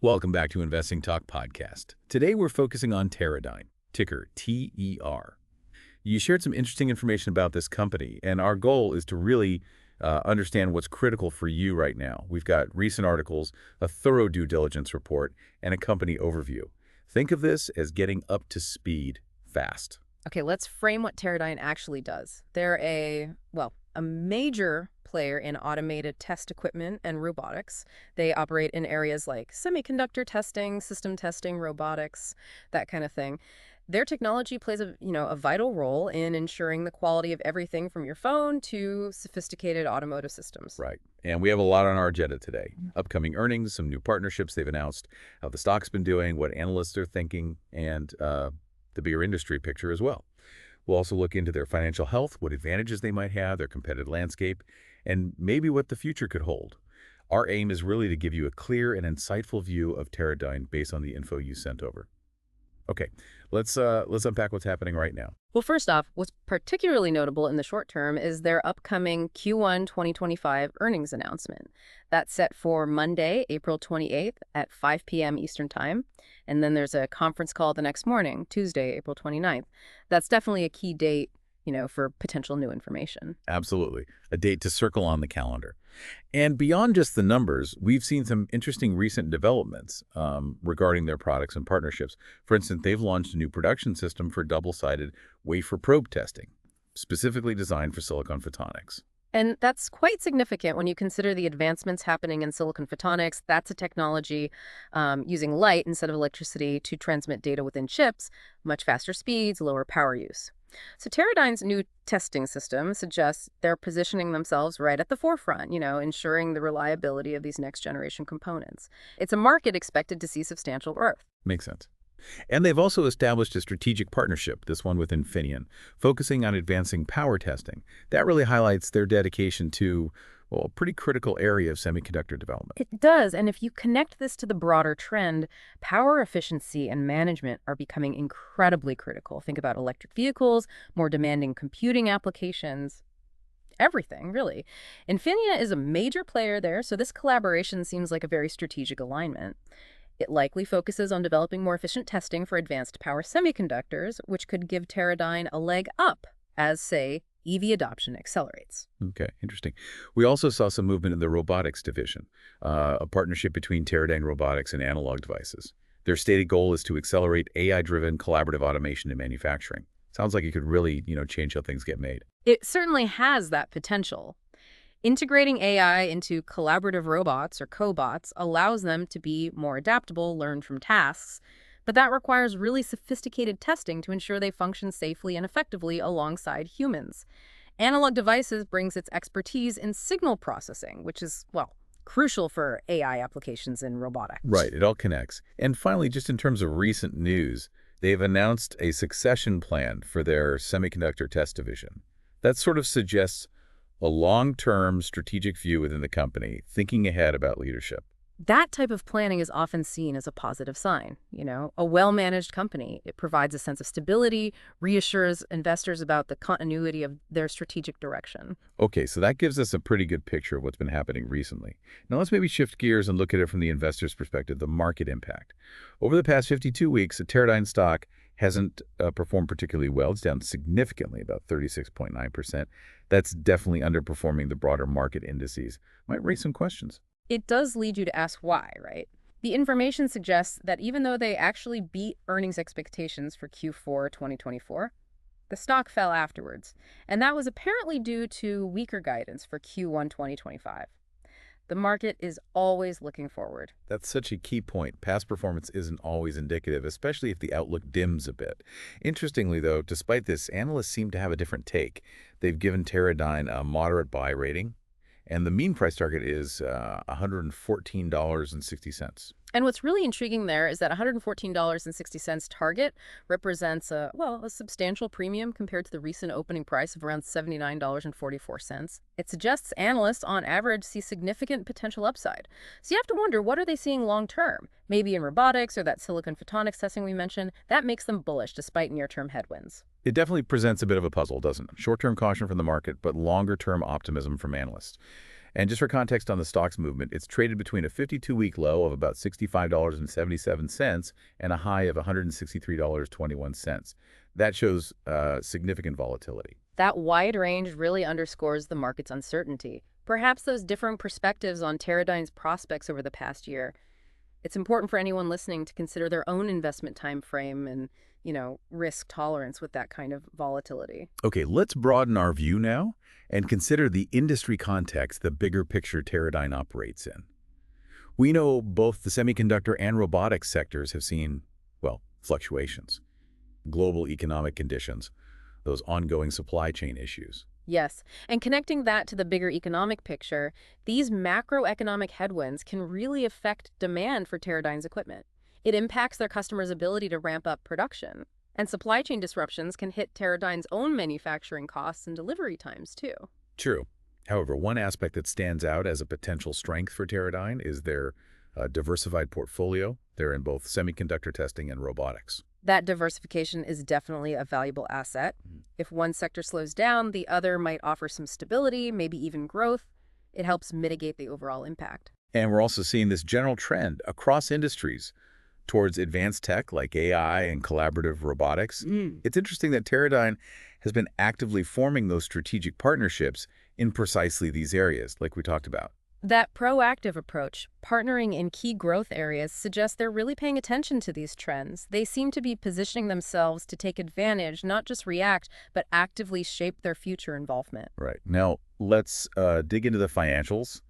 Welcome back to Investing Talk Podcast. Today we're focusing on Teradyne, ticker TER. You shared some interesting information about this company, and our goal is to really understand what's critical for you right now. We've got recent articles, a thorough due diligence report, and a company overview. Think of this as getting up to speed fast. Okay, let's frame what Teradyne actually does. They're a major player in automated test equipment and robotics. They operate in areas like semiconductor testing, system testing, robotics, that kind of thing. Their technology plays a vital role in ensuring the quality of everything from your phone to sophisticated automotive systems. Right. And we have a lot on our agenda today. Upcoming earnings, some new partnerships they've announced, how the stock's been doing, what analysts are thinking, and the bigger industry picture as well. We'll also look into their financial health, what advantages they might have, their competitive landscape, and maybe what the future could hold. Our aim is really to give you a clear and insightful view of Teradyne based on the info you sent over. Okay, let's unpack what's happening right now. Well, first off, what's particularly notable in the short term is their upcoming Q1 2025 earnings announcement. That's set for Monday, April 28th at 5 p.m. Eastern Time. And then there's a conference call the next morning, Tuesday, April 29th. That's definitely a key date, for potential new information. Absolutely. A date to circle on the calendar. And beyond just the numbers, we've seen some interesting recent developments regarding their products and partnerships. For instance, they've launched a new production system for double-sided wafer probe testing, specifically designed for silicon photonics. And that's quite significant when you consider the advancements happening in silicon photonics. That's a technology using light instead of electricity to transmit data within chips, much faster speeds, lower power use. So Teradyne's new testing system suggests they're positioning themselves right at the forefront, ensuring the reliability of these next-generation components. It's a market expected to see substantial growth. Makes sense. And they've also established a strategic partnership, this one with Infineon, focusing on advancing power testing. That really highlights their dedication to, well, a pretty critical area of semiconductor development. It does, and if you connect this to the broader trend, power efficiency and management are becoming incredibly critical. Think about electric vehicles, more demanding computing applications, everything, really. Infineon is a major player there, so this collaboration seems like a very strategic alignment. It likely focuses on developing more efficient testing for advanced power semiconductors, which could give Teradyne a leg up as, say, EV adoption accelerates. Okay, interesting. We also saw some movement in the robotics division, a partnership between Teradyne Robotics and Analog Devices. Their stated goal is to accelerate AI-driven collaborative automation in manufacturing. Sounds like it could really, change how things get made. It certainly has that potential. Integrating AI into collaborative robots or cobots allows them to be more adaptable, learn from tasks, but that requires really sophisticated testing to ensure they function safely and effectively alongside humans. Analog Devices brings its expertise in signal processing, which is, crucial for AI applications in robotics. Right, it all connects. And finally, just in terms of recent news, they've announced a succession plan for their semiconductor test division. That sort of suggests a long-term strategic view within the company, thinking ahead about leadership. That type of planning is often seen as a positive sign. A well-managed company, it provides a sense of stability, reassures investors about the continuity of their strategic direction. Okay, so that gives us a pretty good picture of what's been happening recently. Now let's maybe shift gears and look at it from the investor's perspective, the market impact. Over the past 52 weeks, the Teradyne stock hasn't performed particularly well. It's down significantly, about 36.9%. That's definitely underperforming the broader market indices. Might raise some questions. It does lead you to ask why, right? The information suggests that even though they actually beat earnings expectations for Q4 2024, the stock fell afterwards. And that was apparently due to weaker guidance for Q1 2025. The market is always looking forward. That's such a key point. Past performance isn't always indicative, especially if the outlook dims a bit. Interestingly, though, despite this, analysts seem to have a different take. They've given Teradyne a moderate buy rating, and the mean price target is $114.60. And what's really intriguing there is that $114.60 target represents a substantial premium compared to the recent opening price of around $79.44. It suggests analysts on average see significant potential upside. So you have to wonder, what are they seeing long term? Maybe in robotics or that silicon photonics testing we mentioned, that makes them bullish despite near-term headwinds. It definitely presents a bit of a puzzle, doesn't it? Short-term caution from the market, but longer-term optimism from analysts. And just for context on the stock's movement, it's traded between a 52-week low of about $65.77 and a high of $163.21. That shows significant volatility. That wide range really underscores the market's uncertainty. Perhaps those differing perspectives on Teradyne's prospects over the past year. It's important for anyone listening to consider their own investment time frame and, risk tolerance with that kind of volatility. Okay, let's broaden our view now and consider the industry context the bigger picture Teradyne operates in. We know both the semiconductor and robotics sectors have seen, well, fluctuations, global economic conditions, those ongoing supply chain issues. Yes, and connecting that to the bigger economic picture, these macroeconomic headwinds can really affect demand for Teradyne's equipment. It impacts their customers' ability to ramp up production. And supply chain disruptions can hit Teradyne's own manufacturing costs and delivery times, too. True. However, one aspect that stands out as a potential strength for Teradyne is their diversified portfolio. They're in both semiconductor testing and robotics. That diversification is definitely a valuable asset. If one sector slows down, the other might offer some stability, maybe even growth. It helps mitigate the overall impact. And we're also seeing this general trend across industries towards advanced tech like AI and collaborative robotics. It's interesting that Teradyne has been actively forming those strategic partnerships in precisely these areas, like we talked about. That proactive approach, partnering in key growth areas, suggests they're really paying attention to these trends. They seem to be positioning themselves to take advantage, not just react, but actively shape their future involvement. Right. Now, let's dig into the financials.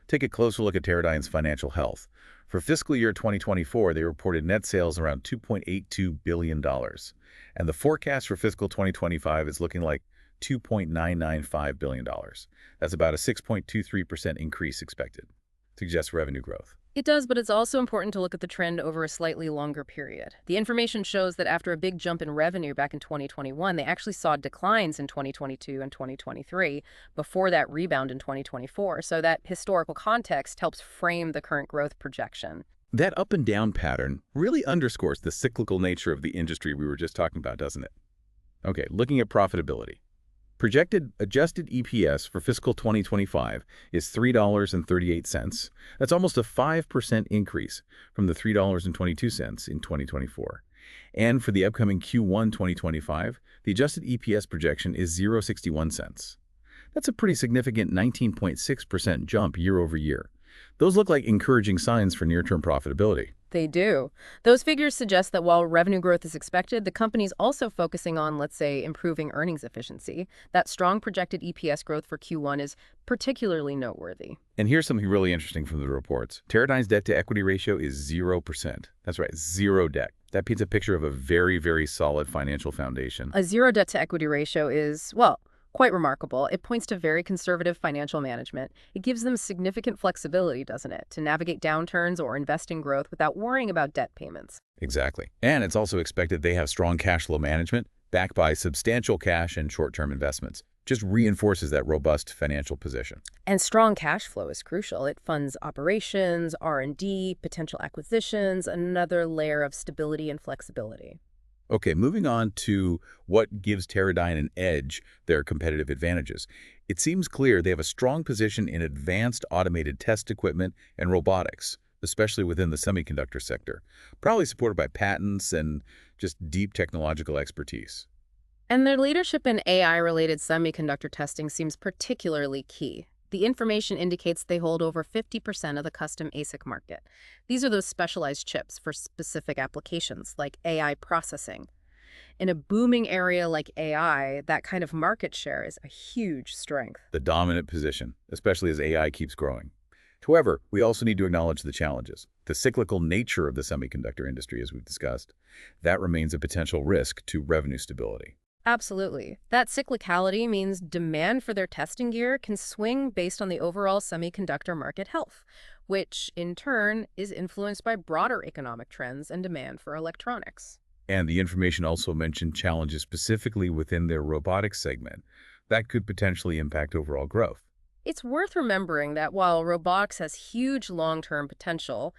Take a closer look at Teradyne's financial health. For fiscal year 2024, they reported net sales around $2.82 billion. And the forecast for fiscal 2025 is looking like $2.995 billion. That's about a 6.23% increase expected. Suggests revenue growth. It does, but it's also important to look at the trend over a slightly longer period. The information shows that after a big jump in revenue back in 2021, they actually saw declines in 2022 and 2023 before that rebound in 2024. So that historical context helps frame the current growth projection. That up and down pattern really underscores the cyclical nature of the industry we were just talking about, doesn't it? Okay, looking at profitability. Projected adjusted EPS for fiscal 2025 is $3.38. That's almost a 5% increase from the $3.22 in 2024. And for the upcoming Q1 2025, the adjusted EPS projection is $0.61. That's a pretty significant 19.6% jump year over year. Those look like encouraging signs for near-term profitability. They do. Those figures suggest that while revenue growth is expected, the company's also focusing on, let's say, improving earnings efficiency. That strong projected EPS growth for Q1 is particularly noteworthy. And here's something really interesting from the reports. Teradyne's debt-to-equity ratio is 0%. That's right, zero debt. That paints a picture of a very, very solid financial foundation. A zero debt-to-equity ratio is, well, quite remarkable. It points to very conservative financial management. It gives them significant flexibility, doesn't it, to navigate downturns or invest in growth without worrying about debt payments. Exactly. And it's also expected they have strong cash flow management, backed by substantial cash and short-term investments. Just reinforces that robust financial position. And strong cash flow is crucial. It funds operations, R&D, potential acquisitions, another layer of stability and flexibility. Okay, moving on to what gives Teradyne an edge, their competitive advantages. It seems clear they have a strong position in advanced automated test equipment and robotics, especially within the semiconductor sector, probably supported by patents and just deep technological expertise. And their leadership in AI-related semiconductor testing seems particularly key. The information indicates they hold over 50% of the custom ASIC market. These are those specialized chips for specific applications, like AI processing. In a booming area like AI, that kind of market share is a huge strength. The dominant position, especially as AI keeps growing. However, we also need to acknowledge the challenges. The cyclical nature of the semiconductor industry, as we've discussed, that remains a potential risk to revenue stability. Absolutely. That cyclicality means demand for their testing gear can swing based on the overall semiconductor market health, which in turn is influenced by broader economic trends and demand for electronics. And the information also mentioned challenges specifically within their robotics segment that could potentially impact overall growth. It's worth remembering that while robotics has huge long-term potential,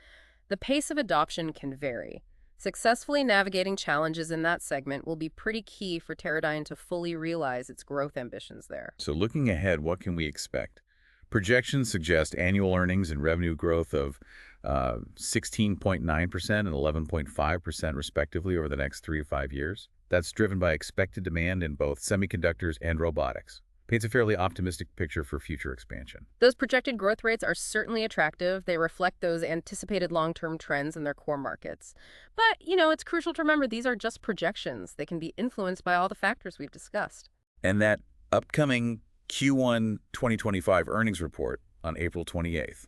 the pace of adoption can vary. Successfully navigating challenges in that segment will be pretty key for Teradyne to fully realize its growth ambitions there. So looking ahead, what can we expect? Projections suggest annual earnings and revenue growth of 16.9% and 11.5% respectively over the next 3 to 5 years. That's driven by expected demand in both semiconductors and robotics. Paints a fairly optimistic picture for future expansion. Those projected growth rates are certainly attractive. They reflect those anticipated long-term trends in their core markets. But, it's crucial to remember these are just projections. They can be influenced by all the factors we've discussed. And that upcoming Q1 2025 earnings report on April 28th,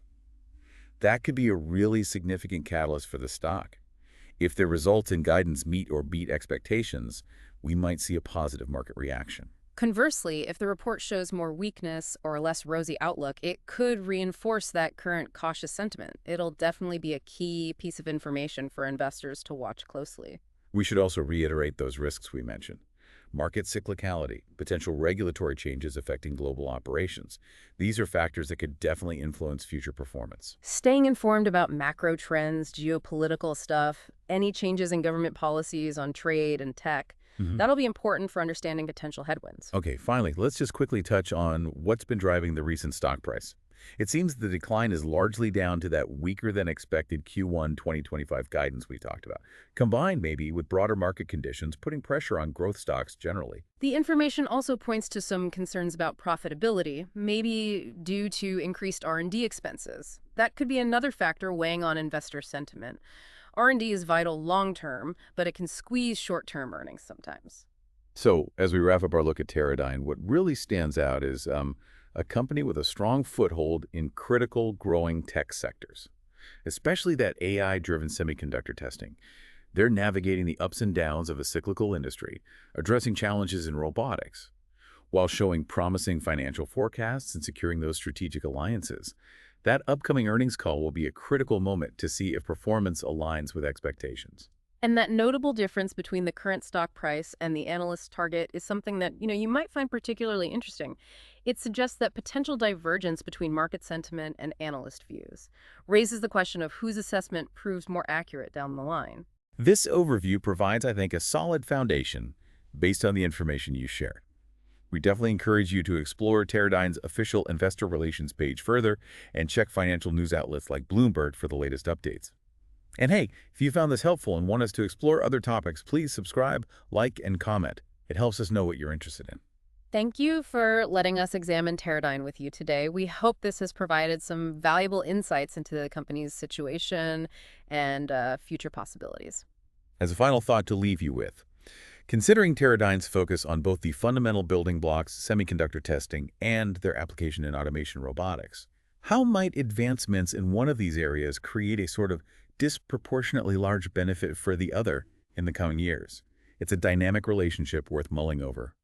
that could be a really significant catalyst for the stock. If the results and guidance meet or beat expectations, we might see a positive market reaction. Conversely, if the report shows more weakness or a less rosy outlook, it could reinforce that current cautious sentiment. It'll definitely be a key piece of information for investors to watch closely. We should also reiterate those risks we mentioned. Market cyclicality, potential regulatory changes affecting global operations. These are factors that could definitely influence future performance. Staying informed about macro trends, geopolitical stuff, any changes in government policies on trade and tech, that'll be important for understanding potential headwinds. Okay, finally, let's just quickly touch on what's been driving the recent stock price. It seems the decline is largely down to that weaker than expected Q1 2025 guidance we talked about, combined maybe with broader market conditions putting pressure on growth stocks generally. The information also points to some concerns about profitability, maybe due to increased R&D expenses. That could be another factor weighing on investor sentiment. R&D is vital long-term, but it can squeeze short-term earnings sometimes. So, as we wrap up our look at Teradyne, what really stands out is a company with a strong foothold in critical growing tech sectors, especially that AI-driven semiconductor testing. They're navigating the ups and downs of a cyclical industry, addressing challenges in robotics, while showing promising financial forecasts and securing those strategic alliances. That upcoming earnings call will be a critical moment to see if performance aligns with expectations. And that notable difference between the current stock price and the analyst's target is something that, you might find particularly interesting. It suggests that potential divergence between market sentiment and analyst views raises the question of whose assessment proves more accurate down the line. This overview provides, I think, a solid foundation based on the information you shared. We definitely encourage you to explore Teradyne's official investor relations page further and check financial news outlets like Bloomberg for the latest updates. And hey, if you found this helpful and want us to explore other topics, please subscribe, like, and comment. It helps us know what you're interested in. Thank you for letting us examine Teradyne with you today. We hope this has provided some valuable insights into the company's situation and future possibilities. As a final thought to leave you with, considering Teradyne's focus on both the fundamental building blocks, semiconductor testing, and their application in automation robotics, how might advancements in one of these areas create a sort of disproportionately large benefit for the other in the coming years? It's a dynamic relationship worth mulling over.